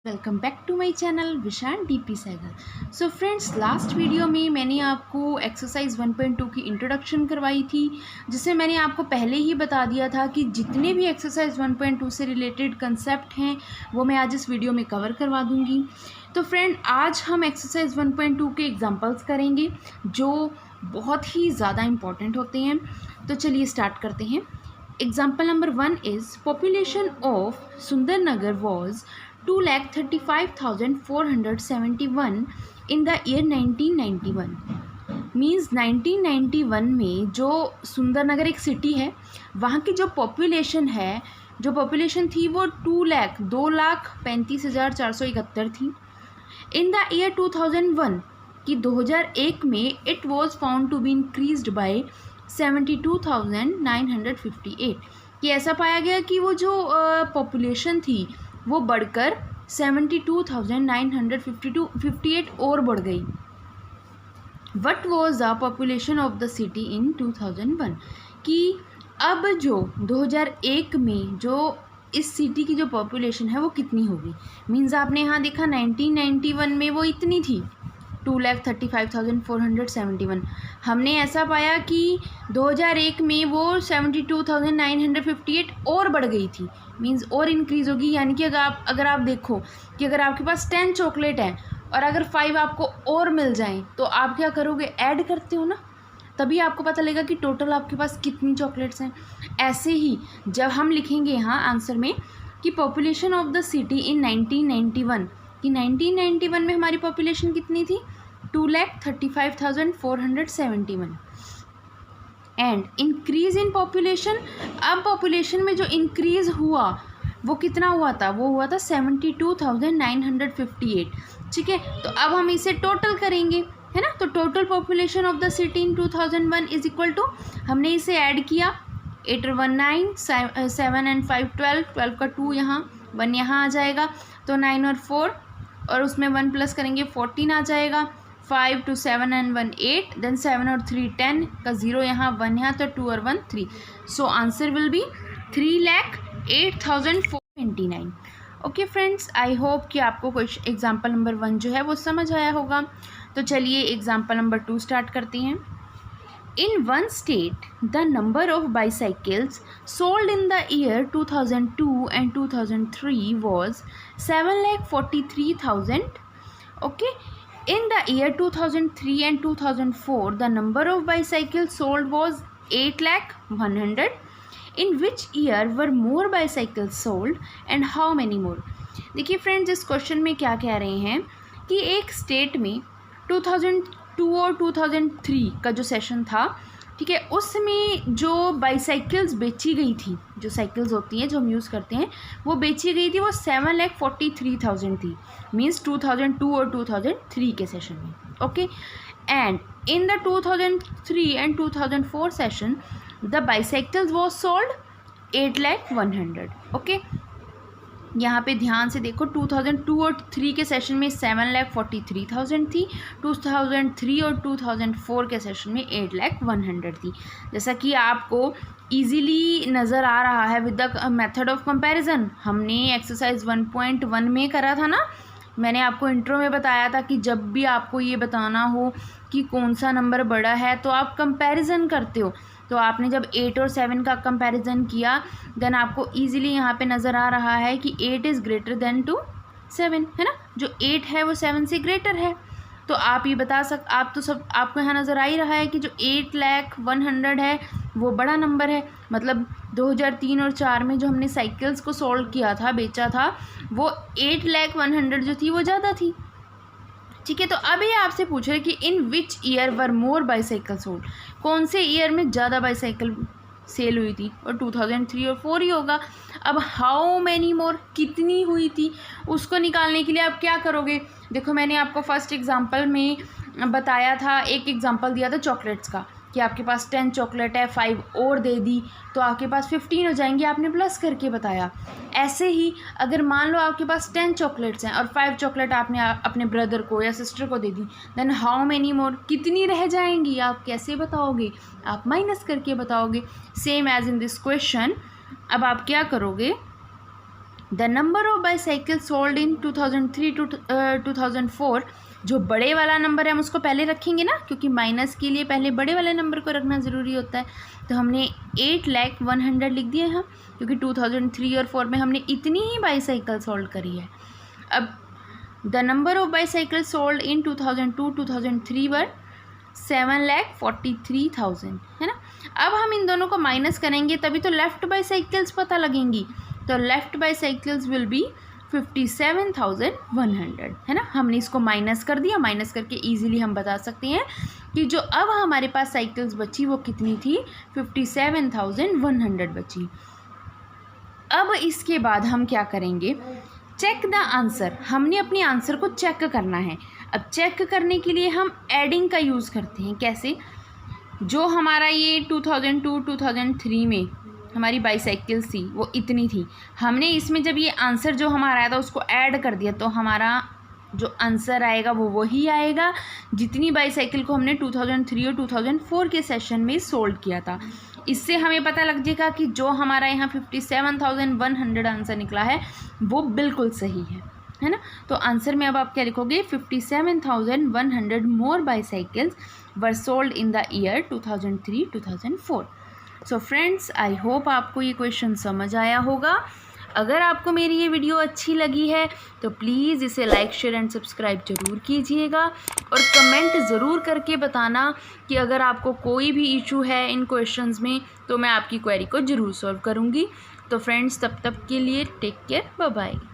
Welcome back to my channel Vishan DP Sagar. So friends, last video में मैंने आपको exercise 1.2 की इंट्रोडक्शन करवाई थी, जिसमें मैंने आपको पहले ही बता दिया था कि जितने भी एक्सरसाइज 1.2 से रिलेटेड कंसेप्ट हैं वो मैं आज इस वीडियो में कवर करवा दूंगी। तो फ्रेंड, आज हम एक्सरसाइज 1.2 के एग्जांपल्स करेंगे जो बहुत ही ज़्यादा इम्पॉर्टेंट होते हैं। तो चलिए स्टार्ट करते हैं। Example number 1 is population of Sundarnagar was 2,35,471 in the year 1991। Means 1991 में जो सुंदरनगर एक सिटी है, वहाँ की जो पॉपुलेशन थी वो 2,35,471 थी। इन द ईयर 2001 कि 2001 में it was found to be increased by 72,958 कि ऐसा पाया गया कि वो जो पॉपुलेशन थी वो बढ़कर 72,958 और बढ़ गई। What was the population of the city in 2001 कि अब जो 2001 में जो इस सिटी की जो पॉपुलेशन है वो कितनी होगी। मीन्स आपने यहाँ देखा 1991 में वो इतनी थी 2,35,471। हमने ऐसा पाया कि 2001 में वो 72,958 और बढ़ गई थी। मीन्स और इंक्रीज़ होगी। यानी कि अगर आप देखो कि अगर आपके पास 10 चॉकलेट हैं और अगर 5 आपको और मिल जाएं तो आप क्या करोगे, ऐड करते हो ना, तभी आपको पता लगेगा कि टोटल आपके पास कितनी चॉकलेट्स हैं। ऐसे ही जब हम लिखेंगे यहाँ आंसर में कि पॉपुलेशन ऑफ द सिटी इन 1991 कि 1991 में हमारी पॉपुलेशन कितनी थी 2,35,471 एंड इंक्रीज़ इन पॉपुलेशन। अब पॉपुलेशन में जो इंक्रीज़ हुआ वो कितना हुआ था, वो हुआ था 72,958। ठीक है, तो अब हम इसे टोटल करेंगे, है ना। तो total population of the city in 2001 is equal to, हमने इसे ऐड किया 8 और 1 9, 7 एंड 5 12, 12 का 2 यहाँ 1 यहाँ आ जाएगा, तो 9 और 4 और उसमें 1 प्लस करेंगे 14 आ जाएगा। 5 to 7 and 1 8, देन 7 और 3 10 का 0 यहाँ 1 यहाँ, तो 2 और 1 3। So answer will be 3,08,429। Okay friends, I hope कि आपको क्वेश्चन एग्जाम्पल नंबर 1 जो है वो समझ आया होगा। तो चलिए एग्जाम्पल नंबर 2 स्टार्ट करते हैं। In one state, the number of bicycles sold in the year 2002 and 2003 was 7,43,000. Okay. In the year 2003 and 2004, the number of bicycles sold was 8,100,000. In which year were more bicycles sold and how many more? देखिए friends, इस question में क्या कह रहे हैं कि एक state में 2002 और 2003 का जो सेशन था, ठीक है, उसमें जो बाईसाइकिल्स बेची गई थी, जो साइकिल्स होती हैं जो हम यूज़ करते हैं, वो बेची गई थी, वो 7,43,000 थी। मीन्स 2002 और 2003 के सेशन में। Okay, and in the 2003 and 2004 session the bicycles was sold 8,100,000। Okay, यहाँ पे ध्यान से देखो, 2002 और 3 के सेशन में 7,43,000 थी, 2003 और 2004 के सेशन में 8,100,000 थी। जैसा कि आपको इजीली नज़र आ रहा है with the method of comparison, हमने एक्सरसाइज 1.1 में करा था ना। मैंने आपको इंट्रो में बताया था कि जब भी आपको ये बताना हो कि कौन सा नंबर बड़ा है तो आप कंपैरिजन करते हो। तो आपने जब 8 और 7 का कंपैरिजन किया, देन आपको इजीली यहाँ पे नज़र आ रहा है कि 8 इज़ ग्रेटर देन टू 7, है ना। जो 8 है वो 7 से ग्रेटर है। तो आप ये आपको यहाँ नज़र आ ही रहा है कि जो 8,100,000 है वो बड़ा नंबर है। मतलब 2003 और 4 में जो हमने साइकिल्स को सोल्ड किया था, बेचा था, वो 8,100,000 जो थी वो ज़्यादा थी। ठीक है, तो अब ये आपसे पूछ रहे कि in which year were more bicycle sold, कौन से ईयर में ज़्यादा बाईसाइकिल सेल हुई थी, और 2003 और 4 ही होगा। अब हाउ मैनी मोर, कितनी हुई थी, उसको निकालने के लिए आप क्या करोगे। देखो, मैंने आपको फर्स्ट एग्जांपल में बताया था, एक एग्जांपल दिया था चॉकलेट्स का कि आपके पास 10 चॉकलेट है, 5 और दे दी तो आपके पास 15 हो जाएंगे, आपने प्लस करके बताया। ऐसे ही अगर मान लो आपके पास 10 चॉकलेट्स हैं और 5 चॉकलेट आपने अपने ब्रदर को या सिस्टर को दे दी, देन हाउ मैनी मोर, कितनी रह जाएंगी, आप कैसे बताओगे, आप माइनस करके बताओगे। Same as in this question. अब आप क्या करोगे, the number of bicycle sold in 2003 to 2004, जो बड़े वाला नंबर है हम उसको पहले रखेंगे ना, क्योंकि माइनस के लिए पहले बड़े वाले नंबर को रखना ज़रूरी होता है। तो हमने 8,100,000 लिख दिए हैं, क्योंकि 2003 और 4 में हमने इतनी ही बाईसाइकिल सोल्ड करी है। अब the number of bicycle sold इन 2002-2003 वर 7,43,000, है ना। अब हम इन दोनों को माइनस करेंगे तभी तो लेफ़्ट बाईसाइकिल्स पता लगेंगी। तो लेफ़्ट बाईसाइकिल्स विल बी 57,100, है ना। हमने इसको माइनस कर दिया, माइनस करके इजीली हम बता सकते हैं कि जो अब हमारे पास साइकिल्स बची वो कितनी थी, 57,100 बची। अब इसके बाद हम क्या करेंगे, चेक द आंसर। हमने अपने आंसर को चेक करना है। अब चेक करने के लिए हम एडिंग का यूज़ करते हैं। कैसे, जो हमारा ये 2002-2003 में हमारी बाईसाइकिल्स थी वो इतनी थी, हमने इसमें जब ये आंसर जो हमारा आया था उसको ऐड कर दिया, तो हमारा जो आंसर आएगा वो वही आएगा जितनी बाईसाइकिल को हमने 2003 और 2004 के सेशन में सोल्ड किया था। इससे हमें पता लग जाएगा कि जो हमारा यहाँ 57,100 आंसर निकला है वो बिल्कुल सही है ना। तो आंसर में अब आप क्या लिखोगे, 57,100 more bicycles were sold in the year 2003-2004। So friends, I hope आपको ये क्वेश्चन समझ आया होगा। अगर आपको मेरी ये वीडियो अच्छी लगी है तो प्लीज़ इसे लाइक, शेयर एंड सब्सक्राइब ज़रूर कीजिएगा, और कमेंट ज़रूर करके बताना कि अगर आपको कोई भी इशू है इन क्वेश्चंस में तो मैं आपकी क्वेरी को ज़रूर सॉल्व करूँगी। तो फ्रेंड्स, तब तक के लिए टेक केयर, बाय बाय।